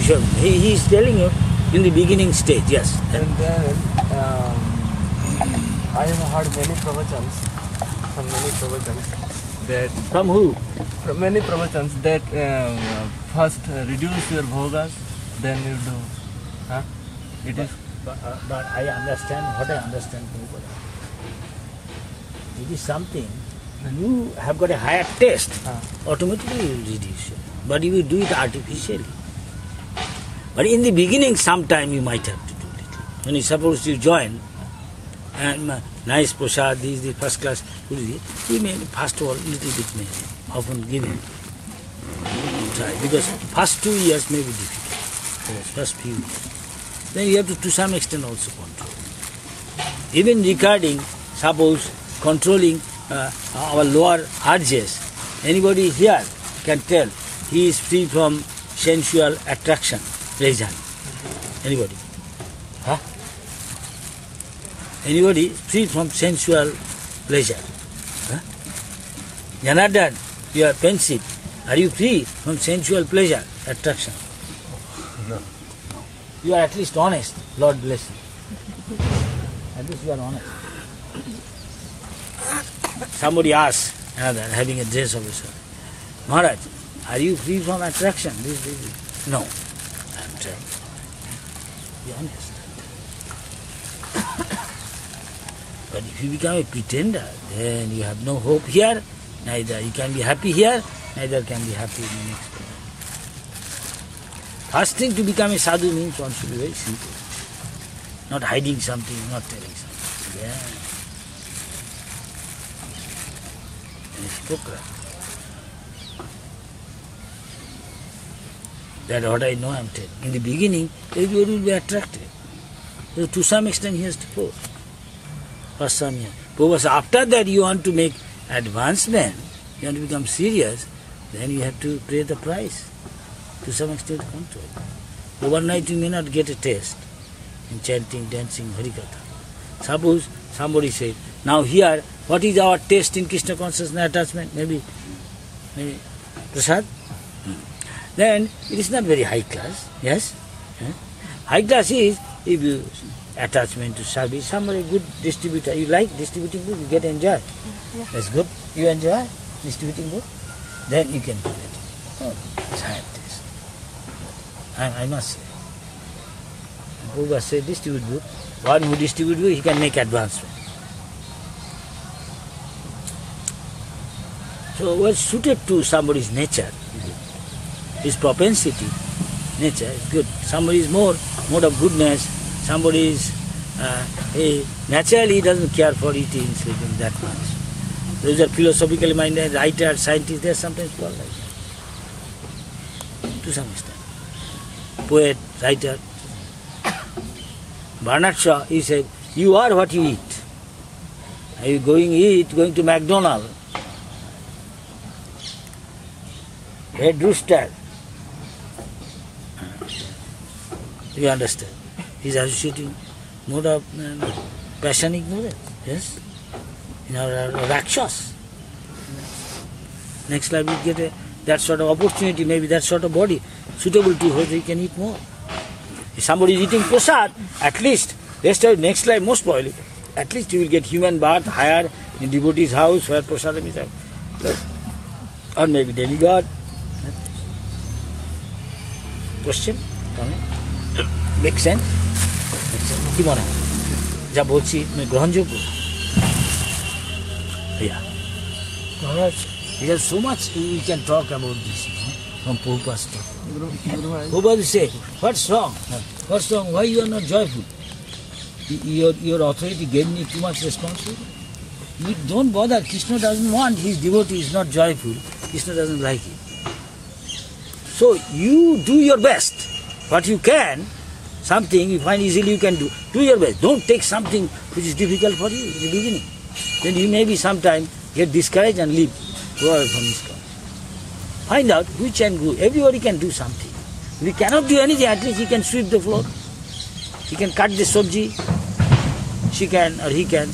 sure. He is telling you in the beginning stage, yes. And then I have heard many pravachans, that From who? from many pravachans that first reduce your bhogas, then you do. Huh? It is. But I understand what I understand. It is something, you have got a higher taste, automatically you will reduce it. But you will do it artificially. But in the beginning, sometime you might have to do it. When you suppose you join, and nice prasad, this is the first class, you may first of all little bit may often give him. Try, because first 2 years may be difficult, first few years. Then you have to some extent also control. Even regarding, suppose, controlling our lower urges, anybody here can tell he is free from sensual attraction. Raise hand. Anybody? Huh? Anybody free from sensual pleasure? Huh? Janardhan, you are pensive. Are you free from sensual pleasure, attraction? No. You are at least honest. Lord bless you. At least you are honest. Somebody asks another, having a dress officer, Maharaj, are you free from attraction? This. No. I am trying. Be honest. But if you become a pretender, then you have no hope here, neither you can be happy here, neither can be happy in the next world. First thing to become a sadhu means one should be very simple. Not hiding something, not telling something. Yeah. And it's hypocrite. That's what I know I am telling. In the beginning, everybody will be attracted. So to some extent he has to force. For some years. But after that you want to make advancement, you want to become serious, then you have to pay the price. To some extent control. Overnight you may not get a taste in chanting, dancing, Harikatha. Suppose somebody said, now here, what is our taste in Krishna consciousness attachment? Maybe prasad? Then it is not very high class, yes? High class is, if you attachment to service, somebody good distributor, you like distributing good, you get enjoy. Yeah. That's good. You enjoy distributing good, then you can do it. Oh, it's high taste. I must say. Prabhupada said distribute good. One who distributes good, he can make advancement. So what's suited to somebody's nature, his propensity, nature is good. Somebody is more mode of goodness, somebody is naturally he doesn't care for eating, sleeping that much. Those are philosophically minded writers, scientists, they are sometimes called like that. To some extent. Poet, writer. Bernard Shaw, he said, you are what you eat. Are you going to McDonald's? Red Rooster. You understand? He is associating mode of passion ignorance. Yes? In our Rakshas. Next life you get that sort of opportunity, maybe that sort of body suitable to her, he can eat more. If somebody is eating prasad, at least, next life most probably, at least you will get human birth higher in devotee's house where prasadam is. Or maybe demigod. Question? Comment? Make sense? কি মনে হয় যা বলছি গ্রহণযোগ্য? Yeah. There's so much we can talk about this from Prabhupada's talk. Prabhupada say, what's wrong? What's wrong? Why you are not joyful? Your authority gave me too much responsibility. You don't bother. Krishna doesn't want his devotee is not joyful. Krishna doesn't like it. So you do your best. What you can, something you find easily you can do. Do your best. Don't take something which is difficult for you in the beginning. Then you may be sometime get discouraged and leave. Go away from this cause. Find out which can do. Everybody can do something. If he cannot do anything, at least he can sweep the floor. He can cut the sabji. She can or he can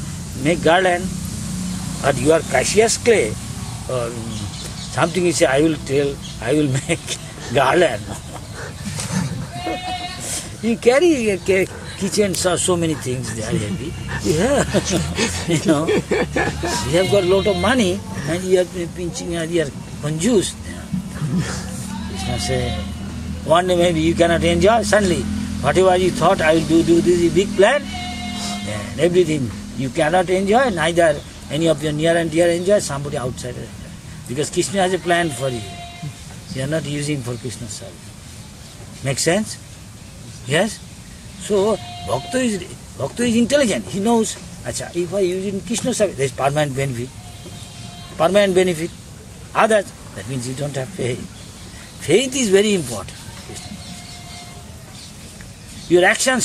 make garland. But you are Cassius clay or something you say, I will make garland. You carry a kitchen, so many things there heavy. Yeah. You know, you have got a lot of money and you are pinching and you are confused. Krishna say, one day maybe you cannot enjoy, suddenly whatever you thought I will do this big plan, and everything you cannot enjoy, neither any of your near and dear enjoy, somebody outside enjoy. Because Krishna has a plan for you. You are not using for Krishna's service. Make sense? Yes? So, Bhakta is intelligent. He knows, Acha, if I use in Krishna's service, there is permanent benefit. Permanent benefit. Others, that means you don't have faith. Faith is very important. Your action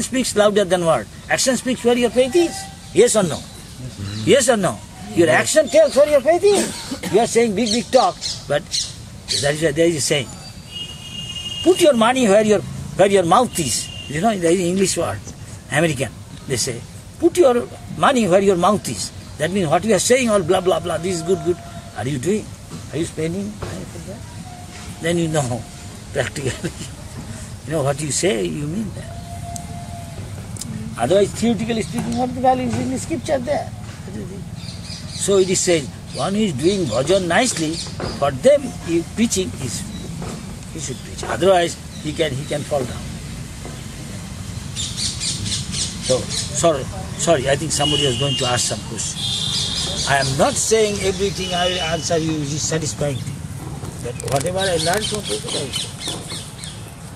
speaks louder than word. Action speaks where your faith is. Yes or no? Yes or no? Your action tells where your faith is. You are saying big talk, but that is why there is a saying. Put your money where your mouth is. You know, there is an English word, American. They say, put your money where your mouth is. That means what you are saying, all blah blah blah. This is good. Are you doing? Are you spending money for that? Then you know practically. You know what you say, you mean that. Otherwise, theoretically speaking, what the value is in the scripture there? So it is said, one who is doing bhajan nicely, for them preaching is he should preach. Otherwise, he can fall down. So sorry, I think somebody is going to ask some question. I am not saying everything I will answer you is satisfying thing. But whatever I learned from people, I will say.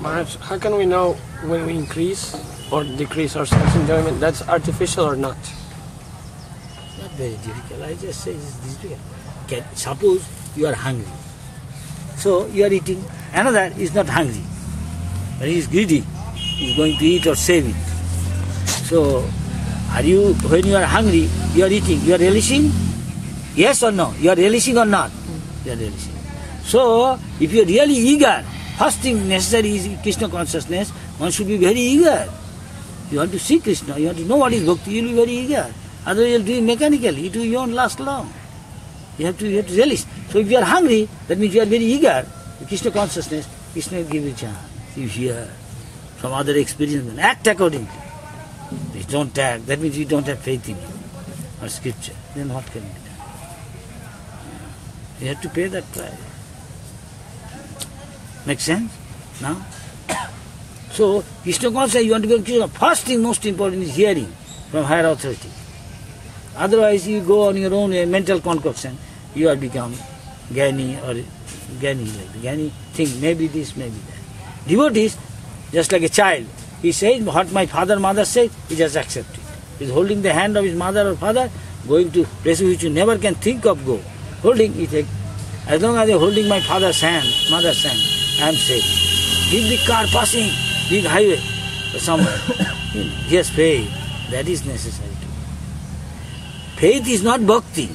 Maharaj, how can we know when we increase or decrease our self-enjoyment? That's artificial or not? Not very difficult. I just say it's difficult. Suppose you are hungry. So you are eating. Another is not hungry, but he is greedy. He is going to eat or save it. So when you are hungry, you are eating. You are relishing? Yes or no? You are relishing or not? You are relishing. So if you are really eager, first thing necessary is Krishna consciousness. One should be very eager. You want to see Krishna, you want to know what is bhakti, you will be very eager. Otherwise you will do it mechanically, you won't last long. You have to relish. So if you are hungry, that means you are very eager. Krishna consciousness, Krishna will give you a chance. You hear from other experience, then act accordingly. If you don't act, that means you don't have faith in him or scripture. Then what can be done? You have to pay that price. Make sense? Now? So, Krishna consciousness, you want to become Krishna. First thing, most important is hearing from higher authority. Otherwise, you go on your own mental concoction, you are become Gyani or Gyani think maybe this, maybe that. Devotees, just like a child, he says what my father, mother said, he just accepts it. He is holding the hand of his mother or father, going to places which you never can think of go. Holding it, as long as I am holding my father's hand, mother's hand, I am safe. Big car passing, big highway somewhere. He has faith. That is necessary. Faith is not bhakti,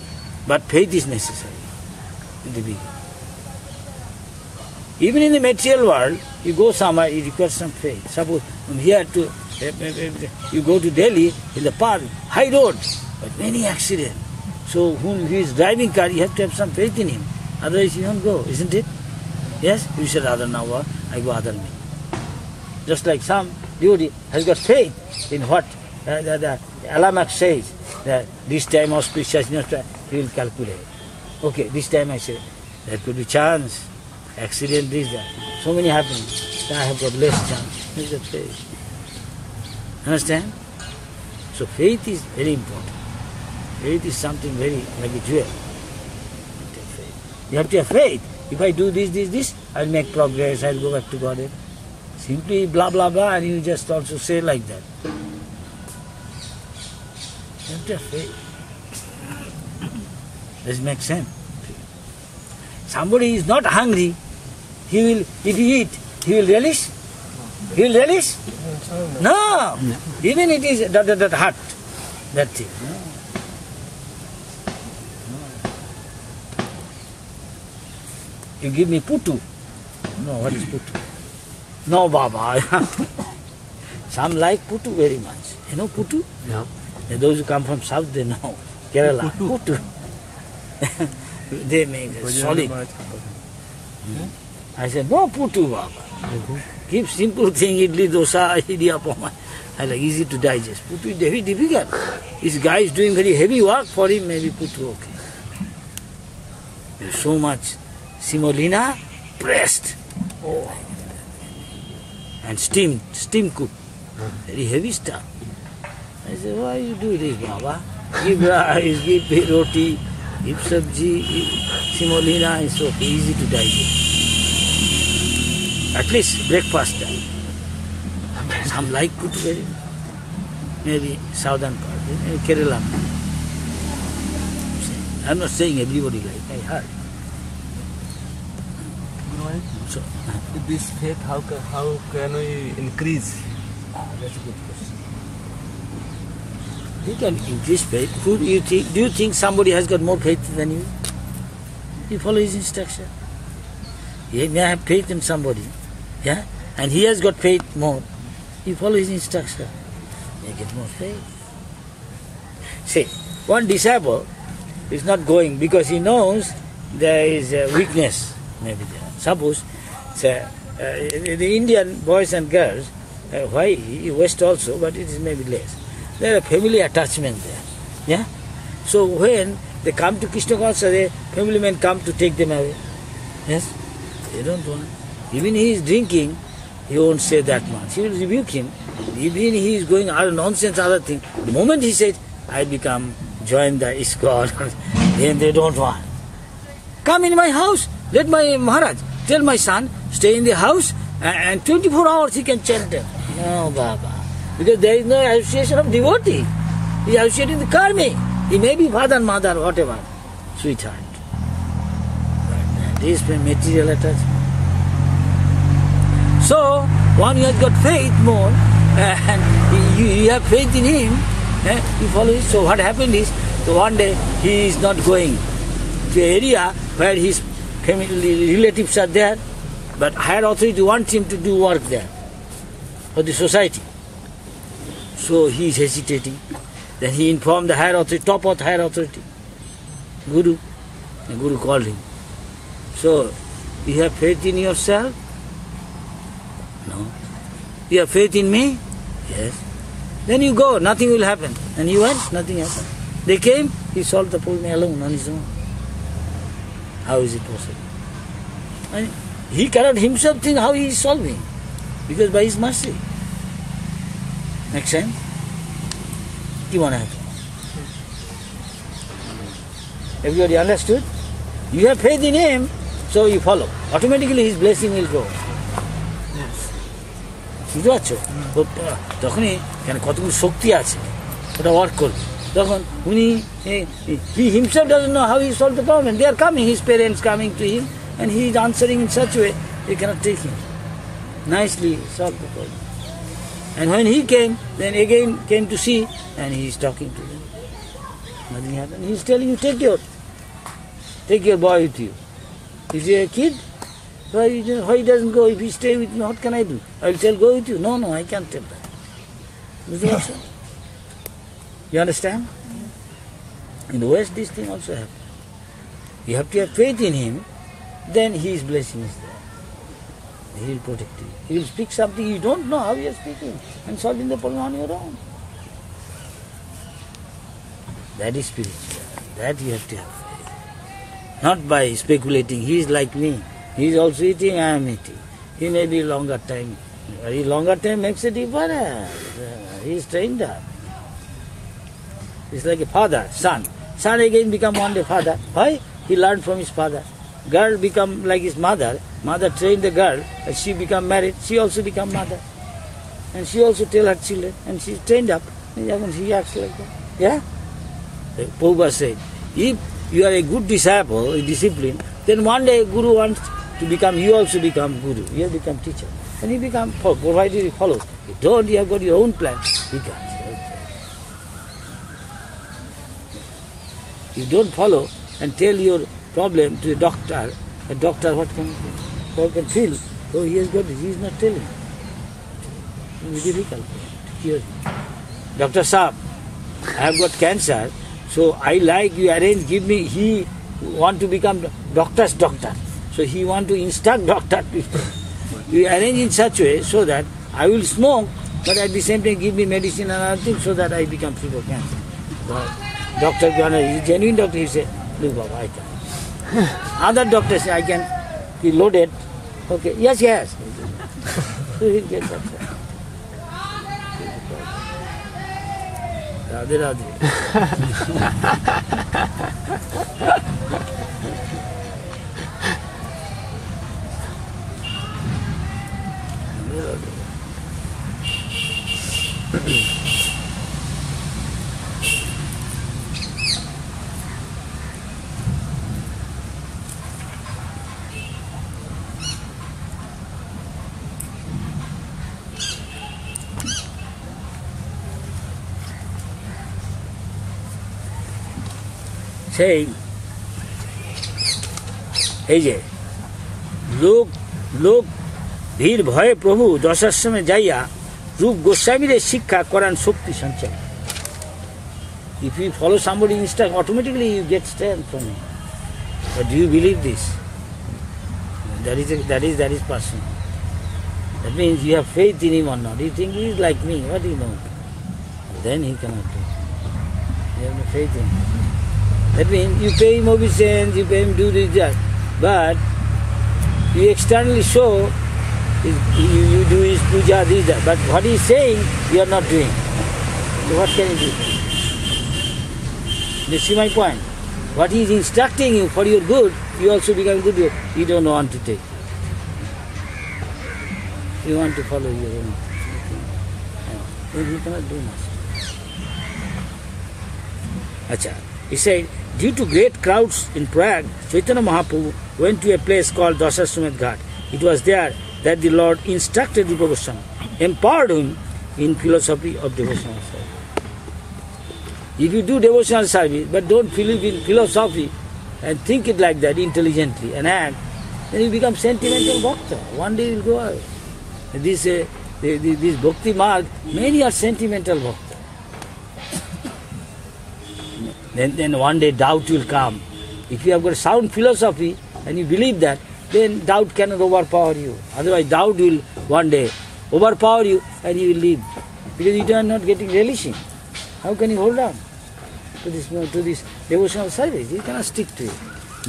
but faith is necessary in the beginning. Even in the material world, you go somewhere, you require some faith. Suppose from here to, you go to Delhi, in the park, high road, but many accidents. So who is driving car, you have to have some faith in him. Otherwise you don't go, isn't it? Yes? You should rather now walk, I go other way. Just like some devotee has got faith in what the Alamak says, that this time auspicious, he will calculate. Okay, this time I say, there could be chance, accident, this, that. So many happen. I have got less chance. This is faith. Understand? So faith is very important. Faith is something very like a jewel. You have to have faith. If I do this, I will make progress, I will go back to Godhead. Simply blah blah blah, and you just also say like that. You have to have faith. Does it make sense? Somebody is not hungry, he will, if he eat, he will relish? He will relish? No! Even it is that hut, that thing. No. You give me putu. No, what is putu? No, Baba. Some like putu very much. You know putu? No. And those who come from south, they know. Kerala. Putu. They make it solid. I said, no putu, Baba. Keep simple thing, idli, dosa, idiyappam. I like easy to digest. Putu is very difficult. This guy is doing very heavy work for him, maybe putu okay. There's so much semolina pressed. Oh. And steam cooked. Very heavy stuff. I said, why you do this, Baba? Give rice, give roti, give sabji, give semolina, it's okay, easy to digest. At least breakfast time. Some like putu very much. Maybe southern part, maybe Kerala. I'm not saying everybody like, I heard. So, With this faith, how can we increase? that's a good question. You can increase faith. Who do you think? Do you think somebody has got more faith than you? You follow his instruction. He may have faith in somebody, yeah, and he has got faith more. You follow his instruction. You get more faith. See, one disciple is not going because he knows there is a weakness maybe there. Suppose, say, the Indian boys and girls, why West also, but it is maybe less. There are family attachment there. Yeah? So when they come to Krishna consciousness, family men come to take them away. Yes? They don't want. Even he is drinking, he won't say that much. He will rebuke him. Even he is going other nonsense, other thing. The moment he said, I join the ISKCON, then they don't want. Come in my house, let my Maharaj tell my son, stay in the house and 24 hours he can chant them. No, Baba. Because there is no association of devotee. He is associating the karmi. He may be father, mother, whatever. Sweetheart. But this is material attachment. So, one who has got faith more, and you have faith in him, you follow it. So what happened is, so one day he is not going to an area where his family relatives are there, but higher authority wants him to do work there for the society. So he is hesitating. Then he informed the higher authority, top of the higher authority, Guru. The Guru called him. So, you have faith in yourself? No. You have faith in me? Yes. Then you go, nothing will happen. And he went, nothing happened. They came, he solved the problem alone, on his own. How is it possible? And he cannot himself think how he is solving. Because by his mercy. Next time, you want to have. Everybody understood? You have faith in him, so you follow. Automatically his blessing will go. বুঝতে পারছো? তখনই কেন কতগুলো শক্তি আছে ওটা work করবে তখন উনি he himself doesn't know how he solved the problem. They are coming, his parents coming to him, and he is answering in such a way they cannot take him. Nicely solved the problem. And when he came, then again came to see, and he is talking to them. Nothing happened. He is telling you, take your boy with you. Is he a kid? Why he doesn't go? If he stay with me, what can I do? I will tell, go with you. No, I can't tell that. You understand? In the West, this thing also happens. You have to have faith in him, then his blessing is there. He will protect you. He will speak something you don't know how you are speaking and solving the problem on your own. That is spiritual. That you have to have faith. Not by speculating, he is like me. He is also eating, I am eating. He may be longer time. Longer time makes a difference. He is trained up. It's like a father, son. Son again become one day father. Why? He learned from his father. Girl become like his mother. Mother trained the girl. As she become married, she also become mother. And she also tell her children. And she is trained up. And she acts like that. Yeah? Prabhupada said, if you are a good disciple, a discipline, then one day Guru wants to become, you also become Guru. You have become teacher. And you become, provided you follow. If you don't, you have got your own plan. You can't. You don't follow and tell your problem to the doctor what can feel. So he has got it, he is not telling. It is difficult to cure him. Dr. Saab, I have got cancer, so I like you arrange, give me, he want to become doctor's doctor. So he want to instruct doctor to you arrange in such way so that I will smoke, but at the same time give me medicine and other things so that I become free of cancer. But doctor, he's a genuine doctor, he said, look Baba, I can. Other doctors say, I can be loaded. Okay, yes. So he'll get that. Radhe Radhe. Saying, এই যে লোক ধীর ভয়ে প্রভু দশাশ্রমে যাইয়া রূপ গোস্বামীর শিক্ষা করান শক্তি সঞ্চয়. If you follow somebody instruct, automatically you get strength from him. But do you believe this? That is personal. That means you have faith in him or not. You think he is like me, what do you know? Then he cannot do it. You have no faith in him. That means you pay him obeisance, you pay him do this, that. But you externally show you do his puja, this, that. But what he is saying, you are not doing. So what can you do? You see my point? What he is instructing you for your good, you also become good. You don't want to take. You want to follow your own. Then you cannot do much. Acha. He said, due to great crowds in Prague, Chaitanya Mahaprabhu went to a place called Dasashwamedh Ghat. It was there that the Lord instructed Rupa Goswami, empowered him in philosophy of devotional service. If you do devotional service, but don't believe in philosophy and think it like that intelligently and act, then you become sentimental bhakta. One day you will go away. This bhakti marg, many are sentimental bhakta. Then one day doubt will come. If you have got sound philosophy and you believe that, then doubt cannot overpower you. Otherwise doubt will one day overpower you and you will leave. Because you are not getting relishing. How can you hold on to this devotional service? You cannot stick to it.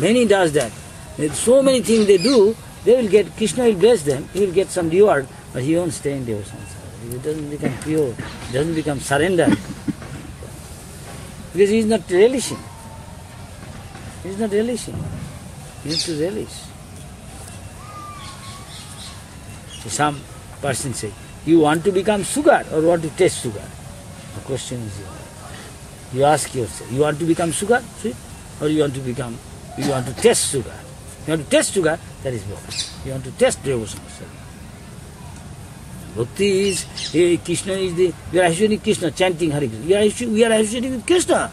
Many does that. There's so many things they do, they will get, Krishna will bless them, he will get some reward, but he won't stay in devotional service. He doesn't become pure, doesn't become surrendered. Because he is not relishing. He is not relishing. He needs to relish. Some person say, you want to become sugar or want to taste sugar? The question is here. You ask yourself, you want to become sugar, sweet, or you want to taste sugar? You want to taste sugar, that is bhakti. You want to taste devotional service. Bhakti is, Krishna is we are associating Krishna, chanting Hare Krishna. We are associating with Krishna.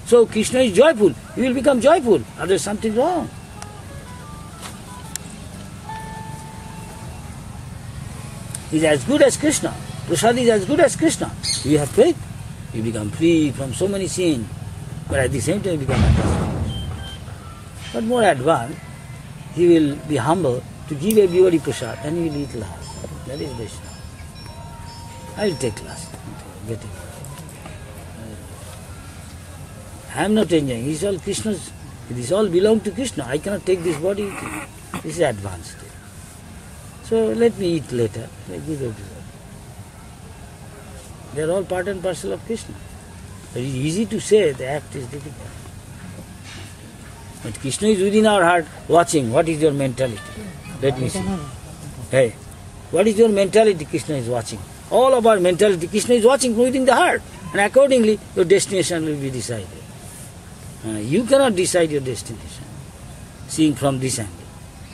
So Krishna is joyful. You will become joyful. Otherwise something wrong. He is as good as Krishna. Prasad is as good as Krishna. You have faith, you become free from so many sins. But at the same time you become advanced. But more advanced, he will be humble to give everybody prasad and he will eat last. That is Vaishnava. I will take last. Get it. I am not enjoying. It is all Krishna's. This all belong to Krishna. I cannot take this body. This is advanced. So let me eat later. Let me go to that. They are all part and parcel of Krishna. It is easy to say, the act is difficult. But Krishna is within our heart watching. What is your mentality? Let me see. Hey, what is your mentality? Krishna is watching. All of our mentality, Krishna is watching within the heart. And accordingly, your destination will be decided. You cannot decide your destination, seeing from this angle.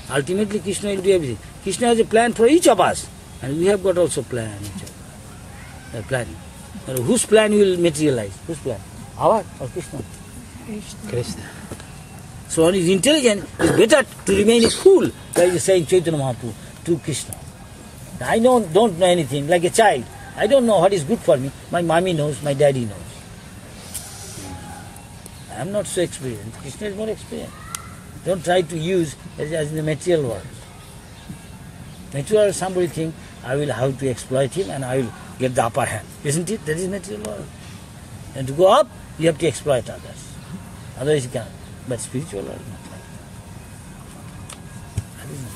Ultimately, Krishna will do everything. Krishna has a plan for each of us. And we have got also plan, each of us. A plan. And whose plan will materialize? Whose plan? Our or Krishna? Krishna. So one is intelligent, it's better to remain a fool, like is saying Chaitanya Mahaprabhu, to Krishna. I don't know anything, like a child. I don't know what is good for me. My mommy knows, my daddy knows. I am not so experienced. Krishna is more experienced. Don't try to use as in the material world. Material world, somebody think, I will have to exploit him and I will get the upper hand. Isn't it? That is material world. And to go up, you have to exploit others. Otherwise you cannot. But spiritual world, not like that. That is not.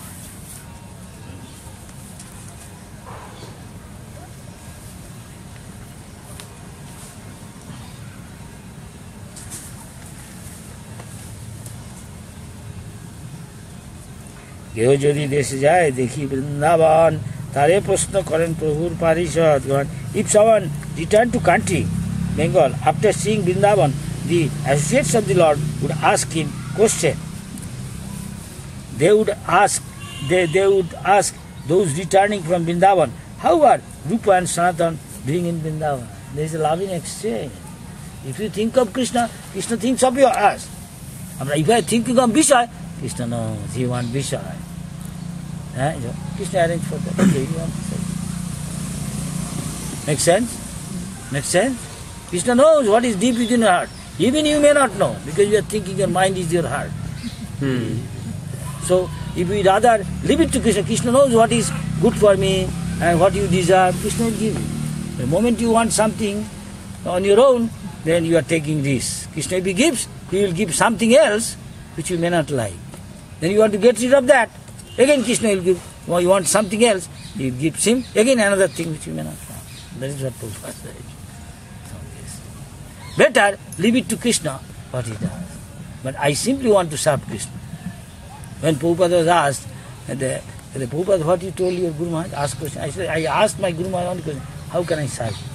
কেউ যদি দেশে যায় দেখি বৃন্দাবন তারে প্রশ্ন করেন প্রভুর পারিষদগণ if someone return to country Bengal after seeing Vrindavan the associates of the Lord would ask him question. They would ask those returning from Vrindavan, how are Rupa and Sanatan doing in Vrindavan? There is a loving exchange. If you think of Krishna, Krishna thinks of your us. If I think of Vishai, Krishna knows he wants Vishai. Krishna arranged for that. Okay, you want Vishai. Make sense? Make sense? Krishna knows what is deep within your heart. Even you may not know, because you are thinking your mind is your heart. So, if we rather leave it to Krishna, Krishna knows what is good for me and what you desire, Krishna will give you. The moment you want something on your own, then you are taking this. Krishna, if he gives, he will give something else which you may not like. Then you want to get rid of that. Again Krishna will give. Well, you want something else, he gives him again another thing which you may not want. That is what Prabhupada said. Better leave it to Krishna what he does. But I simply want to serve Krishna. When Prabhupada was asked, the Prabhupada, what you told your Guru Maharaj, asked question. I said, I asked my Guru Maharaj one question, how can I serve you?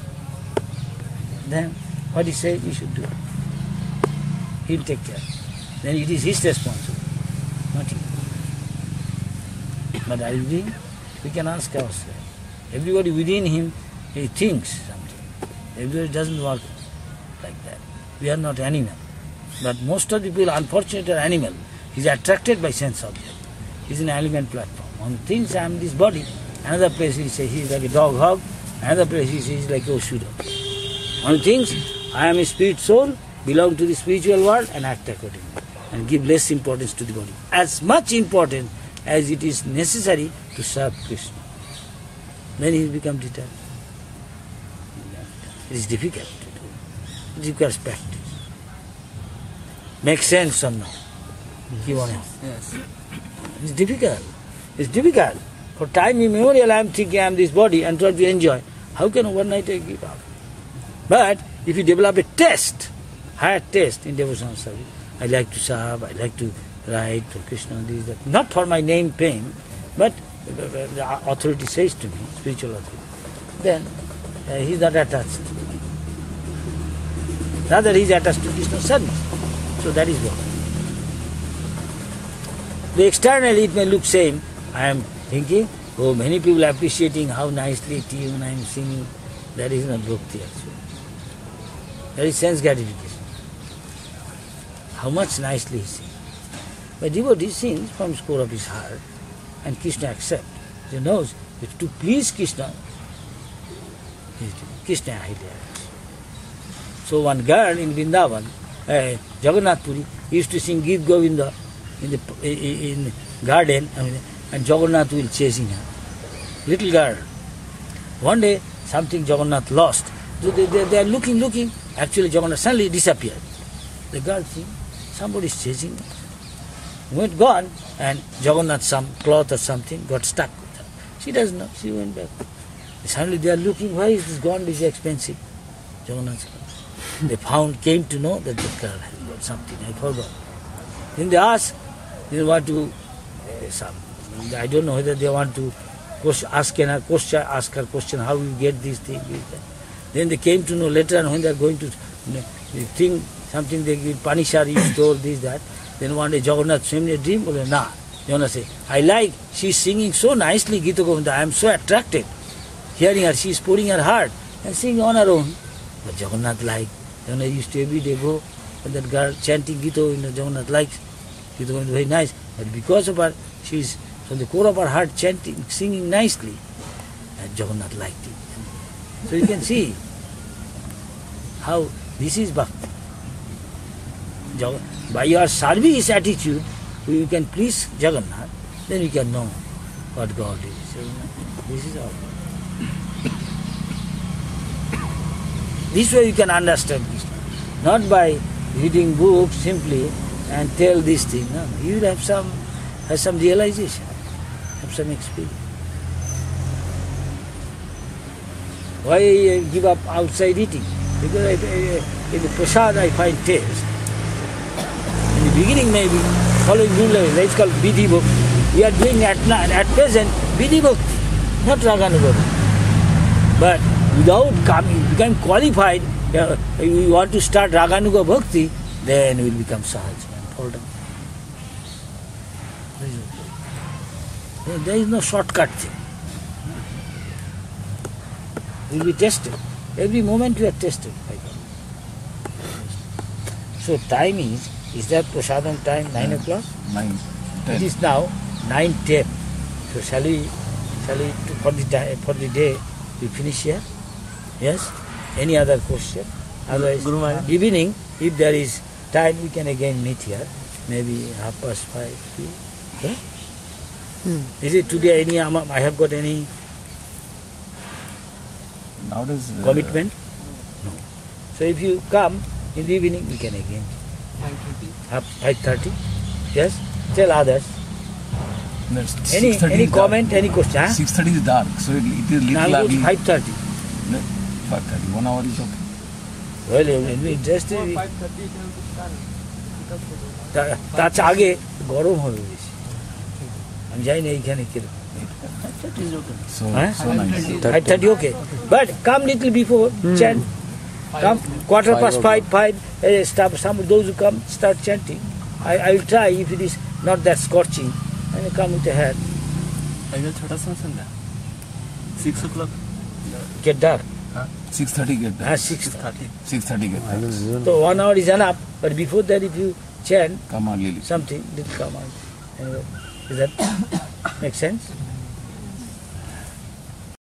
Then what he said, we should do. He'll take care. Then it is his responsibility, not you. But are you doing? We can ask ourselves. Everybody within him, he thinks something. Everybody doesn't work like that. We are not animal. But most of the people, unfortunately, are animal. He is attracted by sense object. He is an element platform. One thinks I am this body, another place he says he is like a dog hog, another place he says he is like a Oshuda. One thinks I am a spirit soul, belong to the spiritual world and act accordingly. And give less importance to the body. As much important as it is necessary to serve Krishna. Then he will become detached. It is difficult to do. It requires practice. Makes sense or not? Yes. It's difficult. It's difficult. For time immemorial I am thinking I am this body and try to enjoy. How can overnight I give up? But if you develop a taste, higher taste in devotional service, I like to serve, I like to write for Krishna, this, that. Not for my name, fame, but the authority says to me, spiritual authority. Then he is not attached. Rather he is attached to Krishna's service. So that is what. The externally it may look same. I am thinking, oh, many people are appreciating how nicely tune I am singing. That is not bhakti actually. That is sense gratification. How much nicely he sings. But devotee sings from the core of his heart and Krishna accepts. He knows that to please Krishna, Krishna highlights. So one girl in Vrindavan, Jagannath Puri, used to sing Geet Govinda in garden, and Jagannath will chasing her. Little girl. One day something Jagannath lost. So they are looking. Actually Jagannath suddenly disappeared. The girl thinks, somebody is chasing me. Went gone, and Jagannath, some cloth or something, got stuck with her. She doesn't know. She went back. Suddenly they are looking, why is this gone? This is expensive. Jagannath's gone. They came to know that the girl had got something. I forgot. Then they asked, they want to, I don't know whether they want to ask her question, how you get this thing. Then they came to know later on when they are going to think something, they give punish her, you stole this, that. Then one day Jagannath swam in a dream, nah. Jagannath said, I like, she is singing so nicely Gita Govinda, I am so attracted. Hearing her, she is pouring her heart and singing on her own. But Jagannath liked. Jagannath used to every day go, and that girl chanting Gita Govinda, Jagannath likes. Gita Govinda very nice. But because of her, she is from the core of her heart chanting, singing nicely. And Jagannath liked it. So you can see how this is bhakti. By your service attitude, we can please Jagannath, then we can know what God is. So, this is all. This way you can understand Krishna. Not by reading books simply and tell this thing. No, you will have some realization, have some experience. Why I give up outside eating? Because in the prasad I find taste. In the beginning maybe, following rule, it's called Vidhi Bhakti. We are doing at present Vidhi Bhakti, not Raganuga Bhakti. But without becoming qualified, we want to start Raganuga Bhakti, then we will become Sahaj. There is no shortcut thing. We will be tested. Every moment we are tested by God. So time is that prasadam time 9 o'clock? 9, 10. It is now 9:10. So shall we for the day we finish here? Yes? Any other question? Otherwise, Guru Maharaj. evening, if there is time, we can again meet here. Maybe 5:30. Okay? Is it today any, I have got any Nowadays, commitment? No. So if you come in the evening, we can again. 5:30. Yes? Tell others. that's Any 6:30 is comment, dark. any question? Huh? 6:30 is dark, so it is Now little go to early. 5:30. 5:30, 1 hour is okay. Well, just তার চেয়ে আগে গরম হবে বেশি আমি জানি না এইখানে কিরকম So, Huh? so nice. 5:30 okay but come little before chant come 5:15 stop some of those who come start chanting I will try if it is not that scorching and come with a hat ऐसा छोटा सा संध्या 6 o'clock get dark 6:30 get there. 6:30 6:30 get there. so 1 hour is enough but before that if you chant Come early. something, little come out. Anyway, does that make sense?